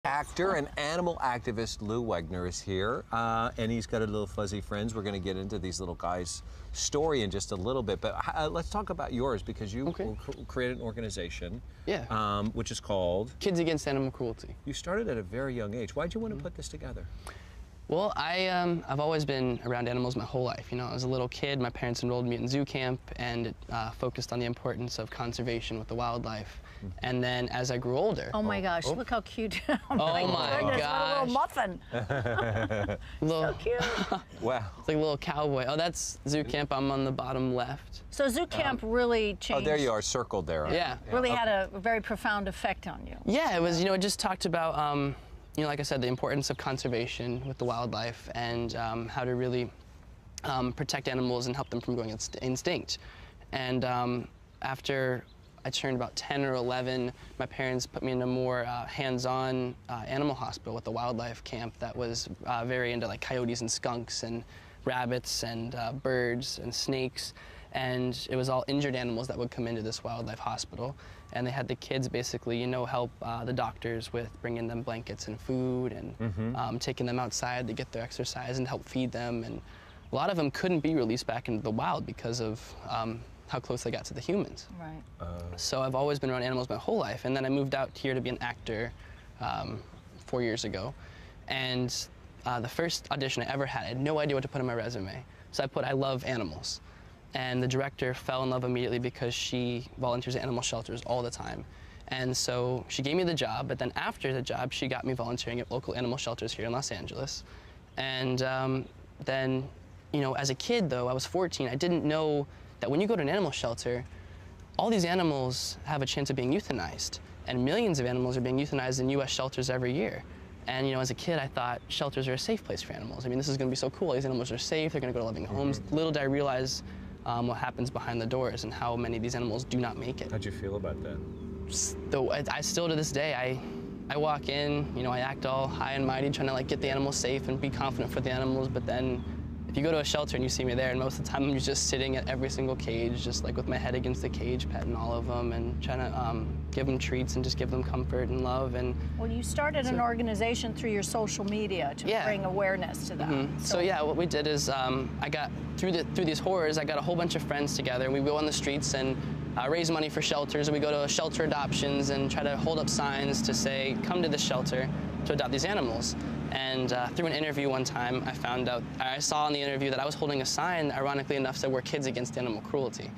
Actor and animal activist Lou Wegner is here, and he's got a little fuzzy friends. We're going to get into these little guys' story in just a little bit, but let's talk about yours, because you created an organization, which is called Kids Against Animal Cruelty. You started at a very young age. Why'd you want to put this together? Well, I've always been around animals my whole life. You know, as a little kid, my parents enrolled me in zoo camp, and it focused on the importance of conservation with the wildlife. And then as I grew older... Oh my gosh, look how cute. Oh my goodness, gosh. what a little muffin. So cute. Wow. It's like a little cowboy. Oh, that's zoo camp. I'm on the bottom left. So zoo camp really changed. Oh, there you are, circled there. Yeah. Really had a very profound effect on you. Yeah, it was, you know, it just talked about, you know, like I said, the importance of conservation with the wildlife, and how to really protect animals and help them from going extinct. And after I turned about 10 or 11, my parents put me in a more hands-on animal hospital with a wildlife camp that was very into like coyotes and skunks and rabbits and birds and snakes. And it was all injured animals that would come into this wildlife hospital. And they had the kids basically, you know, help the doctors with bringing them blankets and food, and taking them outside to get their exercise and help feed them. And a lot of them couldn't be released back into the wild because of how close they got to the humans. Right. So I've always been around animals my whole life. And then I moved out here to be an actor 4 years ago. And the first audition I ever had, I had no idea what to put on my resume. So I put, I love animals. And the director fell in love immediately because she volunteers at animal shelters all the time. And so she gave me the job, but then after the job, she got me volunteering at local animal shelters here in Los Angeles. And then, you know, as a kid though, I was 14, I didn't know that when you go to an animal shelter, all these animals have a chance of being euthanized. And millions of animals are being euthanized in US shelters every year. And, you know, as a kid, I thought shelters are a safe place for animals. I mean, this is gonna be so cool. These animals are safe, they're gonna go to loving homes. Little did I realize what happens behind the doors and how many of these animals do not make it. How'd you feel about that? I still, to this day, I walk in, you know, I act all high and mighty, trying to like get the animals safe and be confident for the animals, but then if you go to a shelter and you see me there, and most of the time I'm just sitting at every single cage, just like with my head against the cage, petting all of them and trying to give them treats and just give them comfort and love. And well, you started an organization through your social media to bring awareness to that. So yeah, what we did is I got through these horrors, I got a whole bunch of friends together, and we go on the streets and raise money for shelters, and we go to shelter adoptions and try to hold up signs to say, come to the shelter to adopt these animals. And through an interview one time, I saw in the interview that I was holding a sign, ironically enough, said, we're Kids Against Animal Cruelty.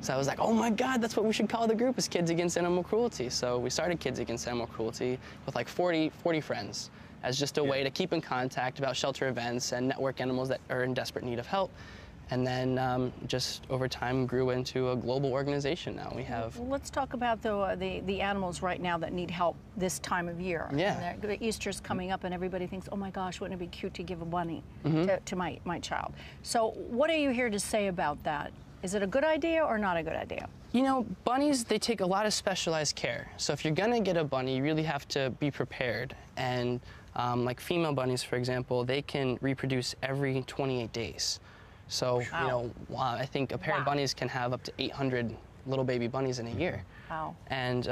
So I was like, oh my God, that's what we should call the group, is Kids Against Animal Cruelty. So we started Kids Against Animal Cruelty with like 40 friends as just a way to keep in contact about shelter events and network animals that are in desperate need of help. And then just over time grew into a global organization now. We have... Well, let's talk about the animals right now that need help this time of year. Yeah. And Easter's coming up and everybody thinks, oh my gosh, wouldn't it be cute to give a bunny to my child? So what are you here to say about that? Is it a good idea or not a good idea? You know, bunnies, they take a lot of specialized care. So if you're gonna get a bunny, you really have to be prepared. And like female bunnies, for example, they can reproduce every 28 days. So, you know, I think a pair of bunnies can have up to 800 little baby bunnies in a year. Wow. And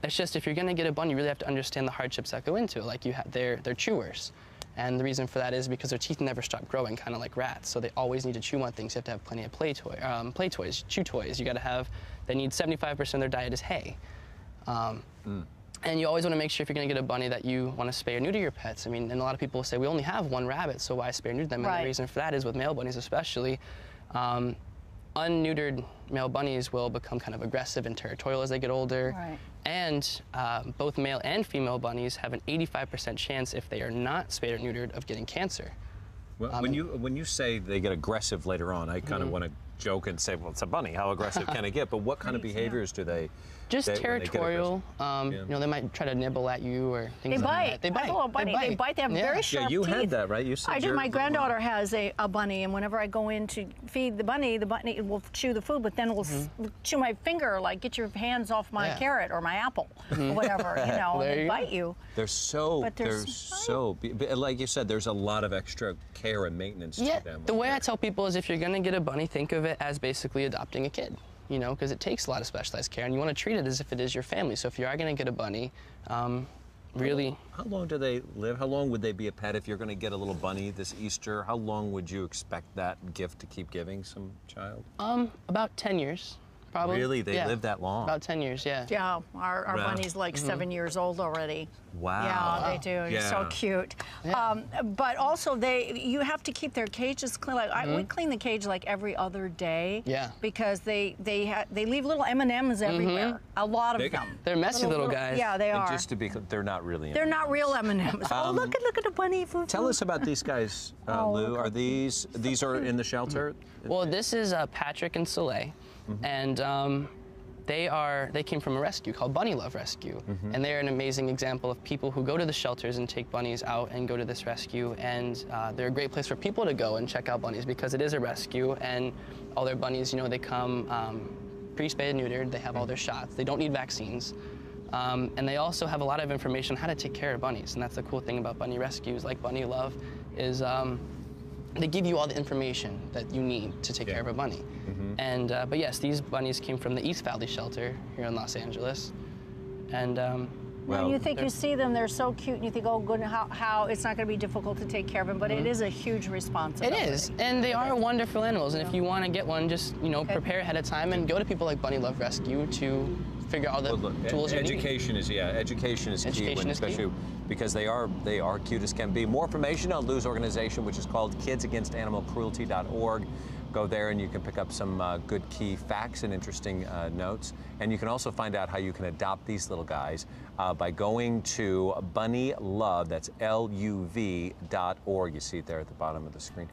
it's just, if you're gonna get a bunny, you really have to understand the hardships that go into it. Like they're chewers. And the reason for that is because their teeth never stop growing, kind of like rats. So they always need to chew on things. You have to have plenty of play toys, chew toys. You gotta have, they need 75% of their diet is hay. And you always want to make sure, if you're going to get a bunny, that you want to spay or neuter your pets. I mean, and a lot of people say, we only have one rabbit, so why spay or neuter them? And the reason for that is, with male bunnies especially, unneutered male bunnies will become kind of aggressive and territorial as they get older. And both male and female bunnies have an 85% chance, if they are not spayed or neutered, of getting cancer. Well, when you say they get aggressive later on, I kind of want to joke and say, well, it's a bunny. How aggressive can it get? But what kind of behaviors do they? Just territorial. You know, they might try to nibble at you or things like that. They bite. Oh, a bunny. They bite. They have very sharp teeth. Yeah, you had that, right? You said I do. My granddaughter has a bunny, and whenever I go in to feed the bunny will chew the food, but then will chew my finger, like, get your hands off my carrot or my apple, or whatever, you know, and they bite you. They're so, like you said, there's a lot of extra care and maintenance to them. The way I tell people is, if you're going to get a bunny, think of it as basically adopting a kid. You know, because it takes a lot of specialized care, and you want to treat it as if it is your family. So if you are going to get a bunny, really. How long do they live? How long would they be a pet if you're going to get a little bunny this Easter? How long would you expect that gift to keep giving some child? About 10 years. Probably. Really? They live that long? About 10 years, yeah. Yeah, our bunny's like 7 years old already. Wow. Yeah, they do. You're so cute. Yeah. But also, you have to keep their cages clean. Like we clean the cage like every other day. Yeah. Because they leave little M&Ms everywhere. A lot of them. They're messy little guys. Yeah, they are. And just to be clear, they're not really They're not real M&Ms. Oh, look at the bunny. Tell us about these guys, Lou. Are these are in the shelter? Well, this is Patrick and Soleil, and they came from a rescue called Bunny Love Rescue, and they're an amazing example of people who go to the shelters and take bunnies out and go to this rescue, and they're a great place for people to go and check out bunnies because it is a rescue, and all their bunnies, you know, they come pre-spayed and neutered, they have all their shots, they don't need vaccines, and they also have a lot of information on how to take care of bunnies, and that's the cool thing about bunny rescues like Bunny Love is they give you all the information that you need to take care of a bunny. And but yes, these bunnies came from the East Valley shelter here in Los Angeles, and well, you think you see them, they're so cute, and you think, oh, good, how it's not going to be difficult to take care of them, but it is a huge responsibility. It is, and they are wonderful animals. And if you want to get one, just prepare ahead of time and go to people like Bunny Love Rescue to figure out all the tools you need. Education is key, especially because they are cute as can be. More information on Lou's organization, which is called kidsagainstanimalcruelty.org. Go there and you can pick up some good key facts and interesting notes. And you can also find out how you can adopt these little guys by going to Bunny Love, that's LUV.org. You see it there at the bottom of the screen.